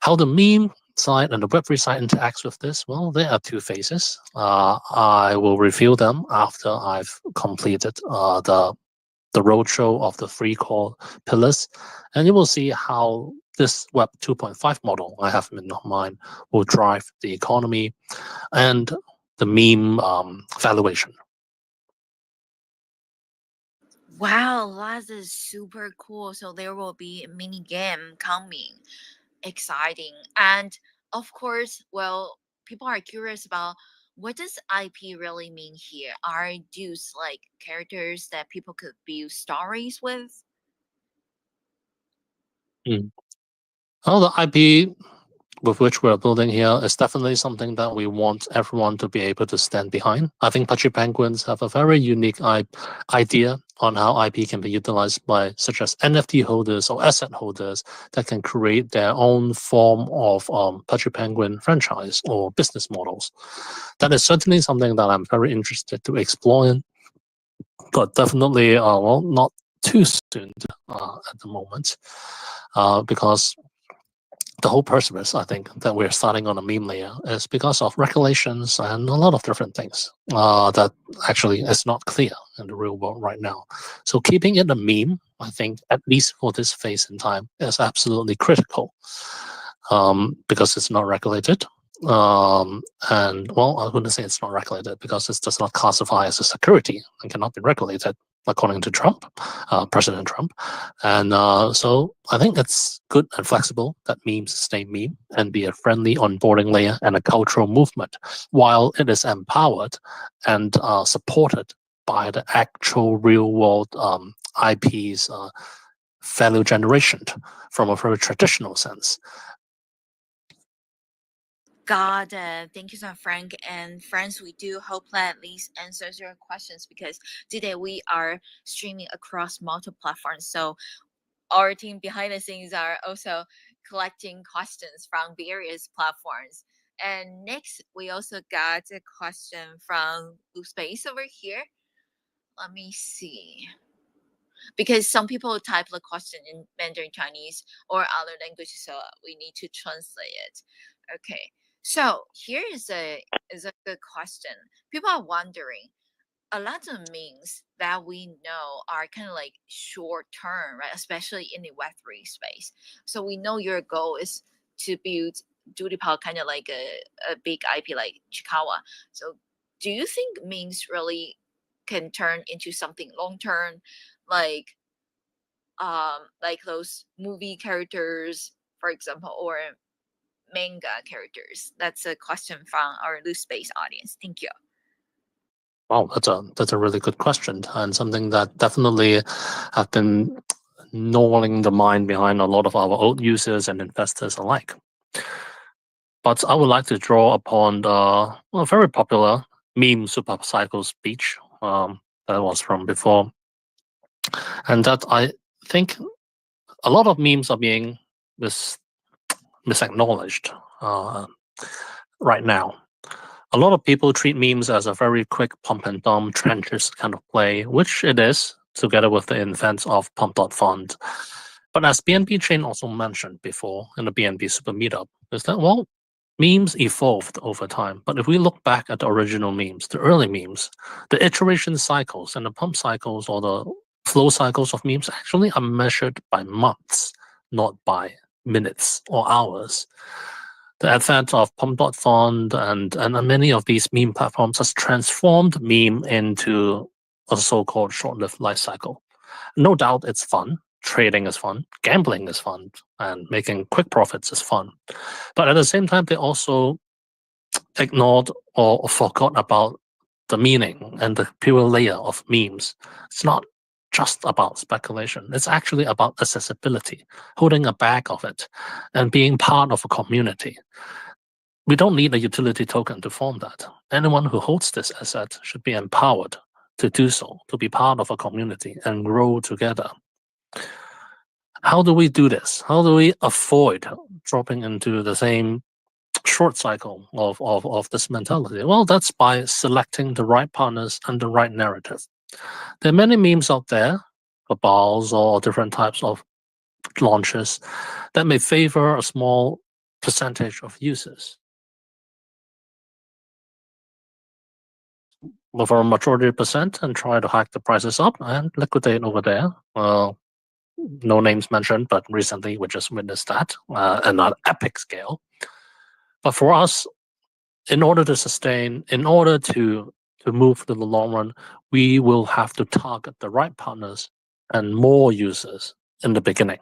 How the meme side and the Web3 side interacts with this? Well, there are two phases. I will reveal them after I've completed the roadshow of the three core pillars, and you will see how this Web 2.5 model I have in mind will drive the economy and the meme valuation. Wow, that is super cool. So there will be a mini game coming. Exciting. And of course, well, people are curious about what does IP really mean here? Are these like characters that people could build stories with? Well, the IP with which we're building here is definitely something that we want everyone to be able to stand behind. I think Pudgy Penguins have a very unique idea on how IP can be utilized by such as NFT holders or asset holders that can create their own form of Pudgy Penguin franchise or business models. That is certainly something that I'm very interested to explore in, but definitely, well, not too soon at the moment, because the whole purpose, I think, that we're starting on a meme layer is because of regulations and a lot of different things that actually is not clear in the real world right now. So keeping it a meme, I think, at least for this phase in time, is absolutely critical because it's not regulated. And well, I wouldn't say it's not regulated because it does not classify as a security and cannot be regulated according to Trump, President Trump. And so I think it's good and flexible that memes stay meme and be a friendly onboarding layer and a cultural movement, while it is empowered and supported by the actual real world IPs value generation from a very traditional sense. Got it. Thank you so much, Frank. And friends, we do hope that at least answers your questions because today we are streaming across multiple platforms. So our team behind the scenes are also collecting questions from various platforms. And next, we also got a question from DoodiSpace over here. Let me see. Because some people type the question in Mandarin Chinese or other languages, so we need to translate it. Okay. So here is a good question. People are wondering, a lot of memes that we know are kind of like short term, right? Especially in the Web3 space. So we know your goal is to build DoodiPal kind of like a big IP like Chikawa. So do you think memes really can turn into something long term, like those movie characters, for example, or manga characters? That's a question from our Loose Space audience. Thank you. Wow, that's a really good question and something that definitely have been gnawing the mind behind a lot of our old users and investors alike. But I would like to draw upon the very popular meme super cycle speech that was from before, and that I think a lot of memes are being misacknowledged right now. A lot of people treat memes as a very quick pump and dump trenches kind of play, which it is, together with the invent of Pump.Fund. But as BNB Chain also mentioned before in the BNB Super Meetup, is that, well, memes evolved over time. But if we look back at the original memes, the early memes, the iteration cycles and the pump cycles or the flow cycles of memes actually are measured by months, not by minutes or hours. The advent of Pump.Fund and many of these meme platforms has transformed meme into a so-called short-lived life cycle. No doubt it's fun. Trading is fun. Gambling is fun. And making quick profits is fun. But at the same time, they also ignored or forgot about the meaning and the pure layer of memes. It's not just about speculation. It's actually about accessibility, holding a bag of it, and being part of a community. We don't need a utility token to form that. Anyone who holds this asset should be empowered to do so, to be part of a community and grow together. How do we do this? How do we avoid dropping into the same short cycle of this mentality? Well, that's by selecting the right partners and the right narrative. There are many memes out there, cabals or different types of launches that may favor a small percentage of users. With a majority percent and try to hike the prices up and liquidate over there. Well, no names mentioned, but recently we just witnessed that on an epic scale. But for us, in order to sustain, in order to move to the long run, we will have to target the right partners and more users in the beginning.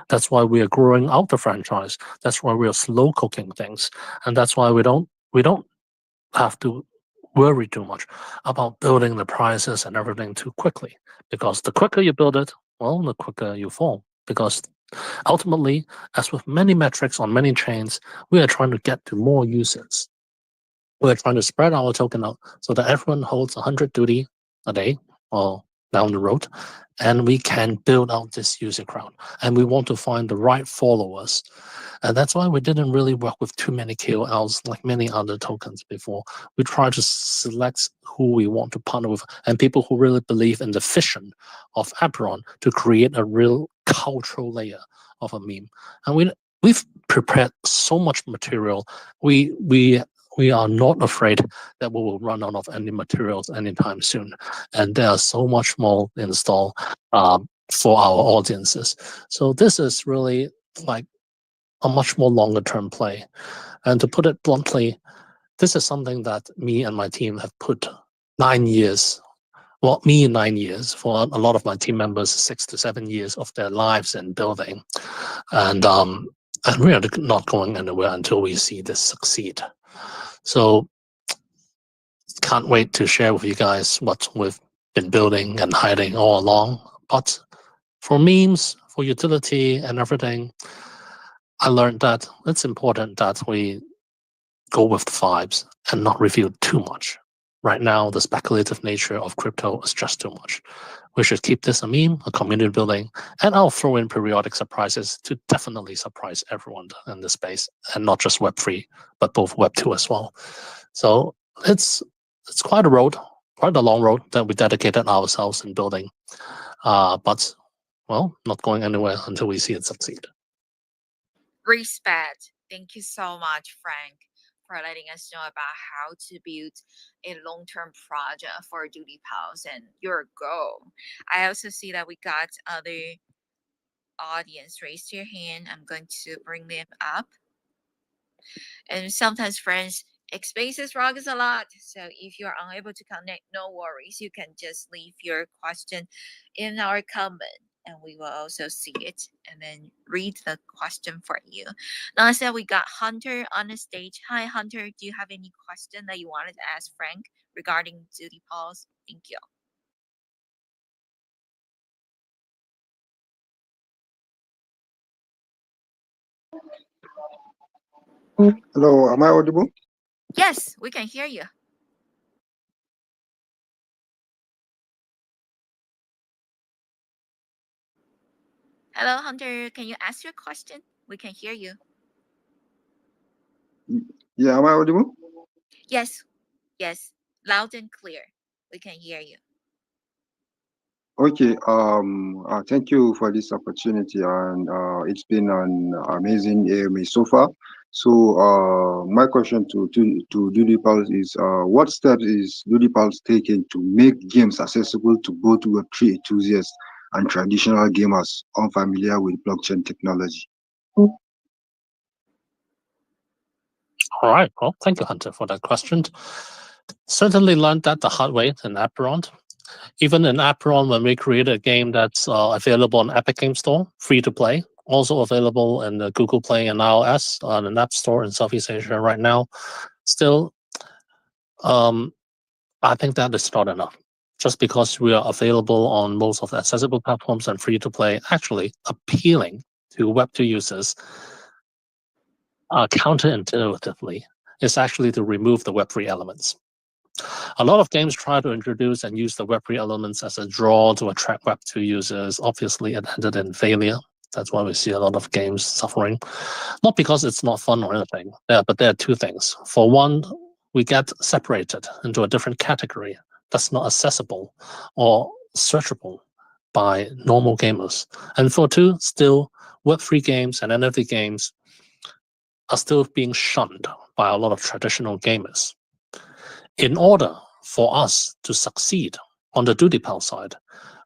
That's why we are growing out the franchise. That's why we are slow cooking things, and that's why we don't have to worry too much about building the prices and everything too quickly. Because the quicker you build it, well, the quicker you fall. Because ultimately, as with many metrics on many chains, we are trying to get to more users. We're trying to spread our token out so that everyone holds 100 Doody a day or down the road, and we can build out this user crowd. And we want to find the right followers. And that's why we didn't really work with too many KOLs like many other tokens before. We try to select who we want to partner with and people who really believe in the vision of Apron to create a real cultural layer of a meme. And we've prepared so much material. We are not afraid that we will run out of any materials anytime soon. And there are so much more in store for our audiences. So this is really like a much more longer term play. And to put it bluntly, this is something that me and my team have put 9 years, well, me 9 years, for a lot of my team members, 6 to 7 years of their lives in building. And we are not going anywhere until we see this succeed. So can't wait to share with you guys what we've been building and hiding all along. But for memes, for utility and everything, I learned that it's important that we go with the vibes and not reveal too much. Right now, the speculative nature of crypto is just too much. We should keep this a meme, a community building, and I'll throw in periodic surprises to definitely surprise everyone in the space, and not just Web3, but both Web2 as well. So it's quite a road, quite a long road that we dedicated ourselves in building. But, well, not going anywhere until we see it succeed. Respect. Thank you so much, Frank, for letting us know about how to build a long-term project for DoodiPals and your goal. I also see that we got other audience raise your hand. I'm going to bring them up. And sometimes, friends, Xspaces rocks a lot. So if you're unable to connect, no worries. You can just leave your question in our comment, and we will also see it and then read the question for you. Now, I said we got Hunter on the stage. Hi, Hunter. Do you have any question that you wanted to ask Frank regarding DoodiPals? Thank you. Hello, am I audible? Yes, we can hear you. Hello, Hunter. Can you ask your question? We can hear you. Yeah, am I audible? Yes, yes, loud and clear. We can hear you. Okay. Thank you for this opportunity, and it's been an amazing AMA so far. So, my question to DoodiPals is, what steps is DoodiPals taking to make games accessible to both Web3 enthusiasts and traditional gamers unfamiliar with blockchain technology? All right. Well, thank you, Hunter, for that question. Certainly learned that the hard way in Aperon. Even in Aperon, when we created a game that's available on Epic Game Store, free to play, also available in the Google Play and iOS on an App Store in Southeast Asia right now, still, I think that is not enough. Just because we are available on most of the accessible platforms and free to play, actually appealing to Web2 users counterintuitively is actually to remove the Web3 elements. A lot of games try to introduce and use the Web3 elements as a draw to attract Web2 users. Obviously, it ended in failure. That's why we see a lot of games suffering. Not because it's not fun or anything, but there are two things. For one, we get separated into a different category that's not accessible or searchable by normal gamers. And for two, still, Web3 games and NFT games are still being shunned by a lot of traditional gamers. In order for us to succeed on the DoodiPals side,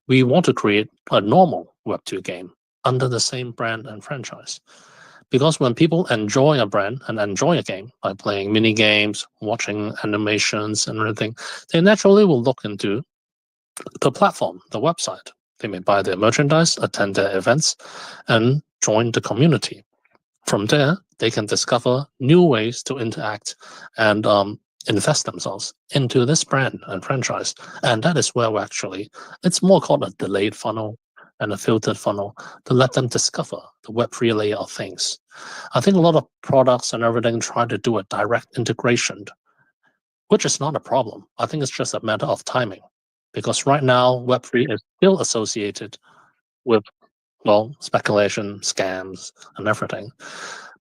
we want to create a normal Web2 game under the same brand and franchise. Because when people enjoy a brand and enjoy a game by playing mini games, watching animations and everything, they naturally will look into the platform, the website. They may buy their merchandise, attend their events, and join the community. From there, they can discover new ways to interact and invest themselves into this brand and franchise. And that is where it's more called a delayed funnel and a filtered funnel to let them discover the Web3 layer of things. I think a lot of products and everything try to do a direct integration, which is not a problem. I think it's just a matter of timing. Because right now, Web3 is still associated with, well, speculation, scams, and everything.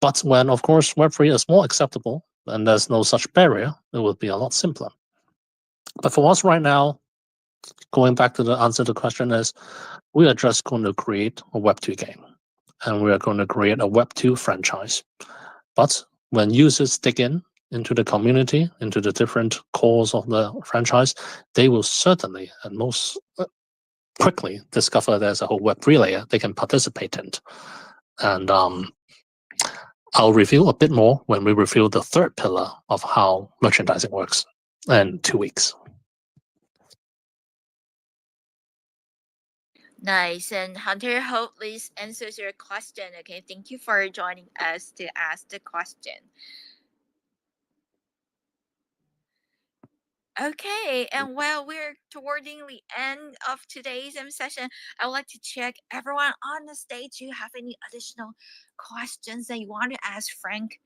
But when, of course, Web3 is more acceptable and there's no such barrier, it would be a lot simpler. But for us right now, going back to the answer to the question is, we are just going to create a Web2 game. And we are going to create a Web2 franchise. But when users dig into the community, into the different cores of the franchise, they will certainly and most quickly discover there's a whole Web3 layer they can participate in. And I'll reveal a bit more when we reveal the third pillar of how merchandising works in 2 weeks. Nice. And Hunter, hope this answers your question. Okay, thank you for joining us to ask the question. Okay, and while we're towarding the end of today's session, I would like to check everyone on the stage. Do you have any additional questions that you want to ask Frank?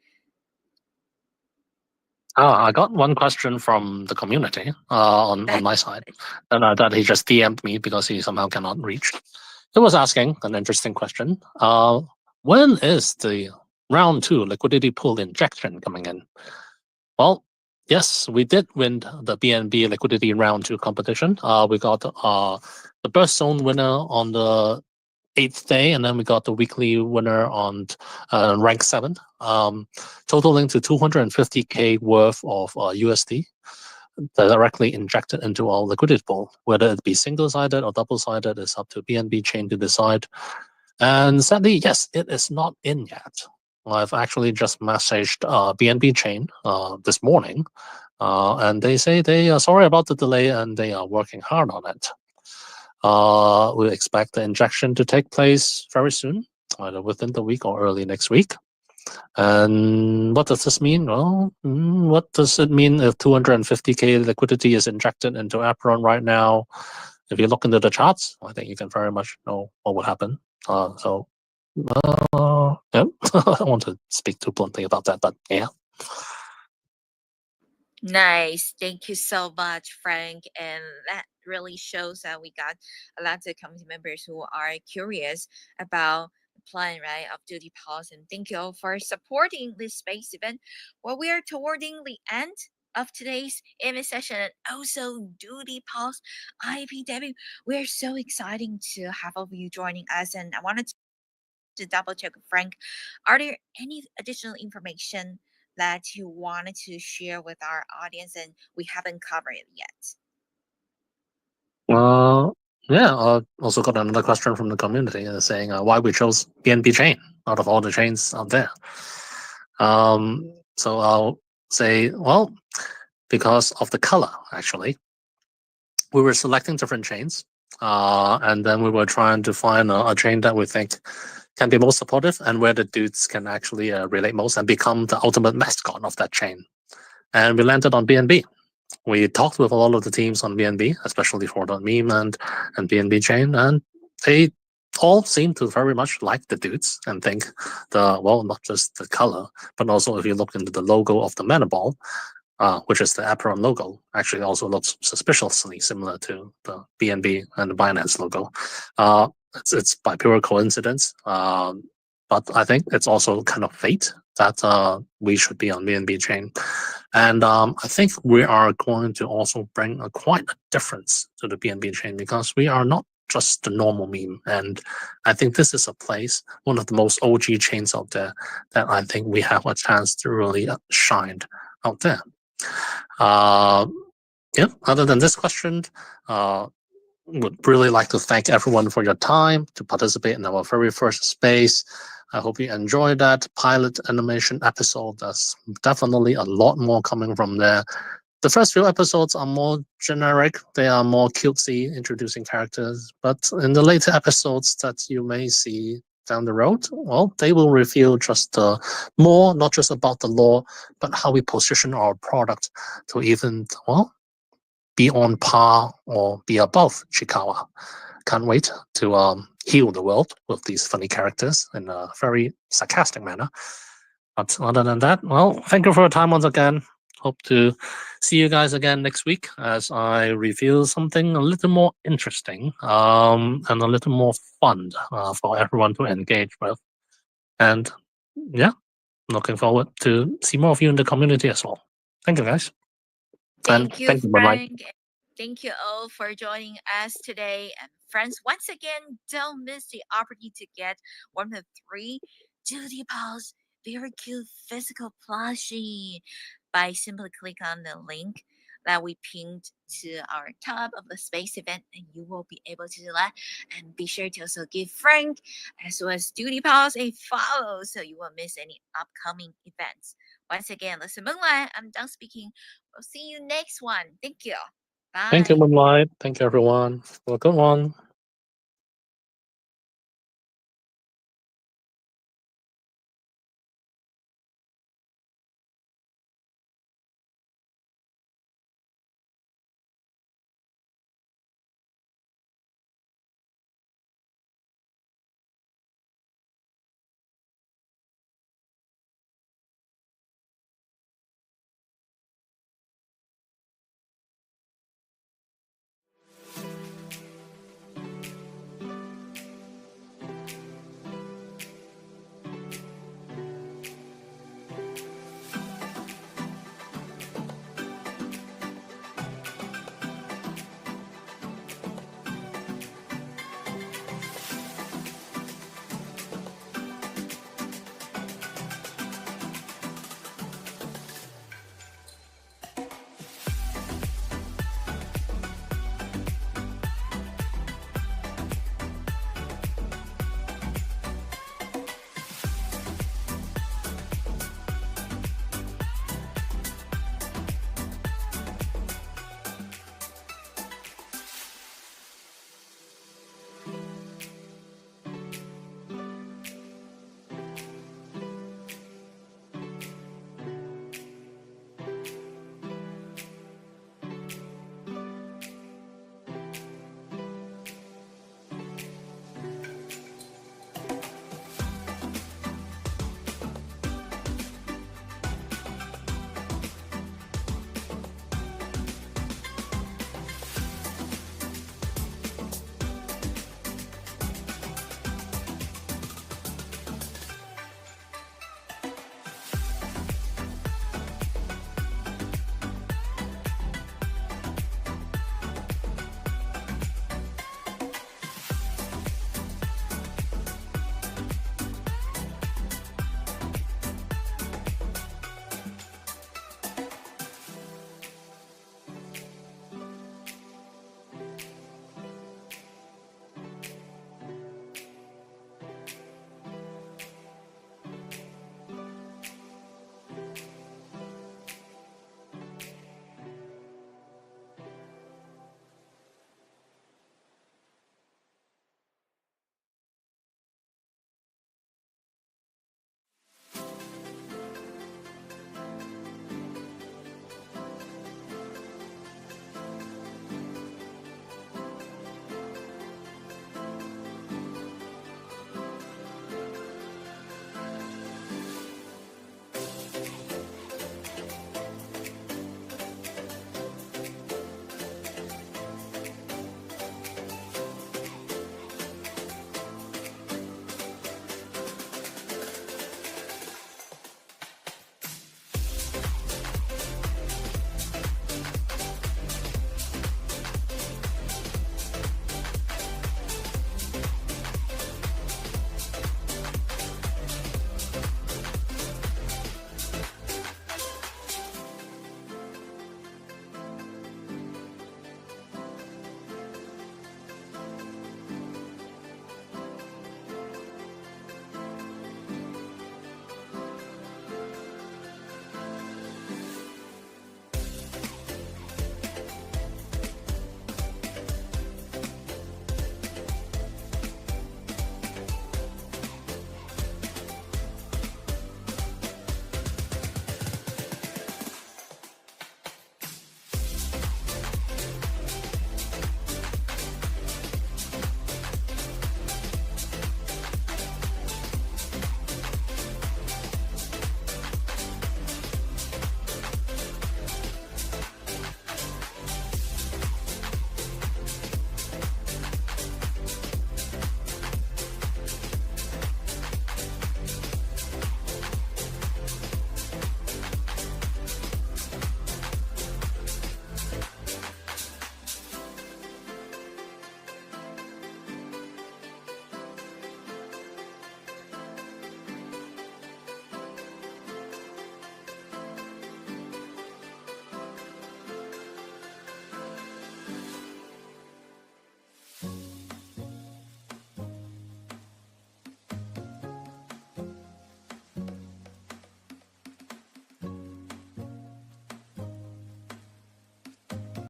I got one question from the community on my side, and that he just DM'd me because he somehow cannot reach. He was asking an interesting question. When is the round 2 liquidity pool injection coming in? Well, yes, we did win the BNB liquidity round 2 competition. We got the burst zone winner on the 8th day, and then we got the weekly winner on rank 7, totaling to 250k worth of USD directly injected into our liquidity pool. Whether it be single-sided or double-sided is up to BNB chain to decide. And sadly, yes, it is not in yet. I've actually just messaged BNB chain this morning, and they say they are sorry about the delay and they are working hard on it. We expect the injection to take place very soon, either within the week or early next week. And what does this mean? Well, what does it mean if 250k liquidity is injected into Aperon right now? If you look into the charts, I think you can very much know what would happen. Yeah, I don't want to speak too bluntly about that, but yeah. Nice. Thank you so much, Frank. And really shows that we got a lot of community members who are curious about the plan, right, of DoodiPals. And thank you all for supporting this space event. Well, we are towarding the end of today's event session and also DoodiPals IPW. We're so excited to have all of you joining us. And I wanted to double check with Frank. Are there any additional information that you wanted to share with our audience and we haven't covered it yet? Yeah, I also got another question from the community saying why we chose BNB chain out of all the chains out there. So I'll say, well, because of the color, actually. We were selecting different chains, and then we were trying to find a chain that we think can be most supportive and where the dudes can actually relate most and become the ultimate mascot of that chain. And we landed on BNB. We talked with a lot of the teams on BNB, especially for the meme and BNB chain, and they all seem to very much like the dudes and think not just the color, but also if you look into the logo of the mana ball, which is the Apron logo, actually also looks suspiciously similar to the BNB and the Binance logo. It's by pure coincidence, but I think it's also kind of fate that we should be on BNB chain. And I think we are going to also bring quite a difference to the BNB chain because we are not just the normal meme. And I think this is a place, one of the most OG chains out there, that I think we have a chance to really shine out there. Other than this question, would really like to thank everyone for your time to participate in our very first space. I hope you enjoyed that pilot animation episode. There's definitely a lot more coming from there. The first few episodes are more generic. They are more cutesy, introducing characters. But in the later episodes that you may see down the road, well, they will reveal just more, not just about the lore, but how we position our product to even, be on par or be above Chikawa. Can't wait to heal the world with these funny characters in a very sarcastic manner. But other than that, well, thank you for your time once again. Hope to see you guys again next week as I reveal something a little more interesting and a little more fun for everyone to engage with. And yeah, looking forward to see more of you in the community as well. Thank you, guys. Thank you, Thank you, bye-bye. Frank. Thank you all for joining us today. And friends, once again, don't miss the opportunity to get one of the 3 DoodiPals very cute physical plushie by simply click on the link that we pinned to our top of the space event, and you will be able to do that. And be sure to also give Frank as well as DoodiPals a follow so you won't miss any upcoming events. Once again, listen, Moonlight, I'm done speaking. We'll see you next one. Thank you. Bye. Thank you, Moonlight. Thank you, everyone. Have a good one.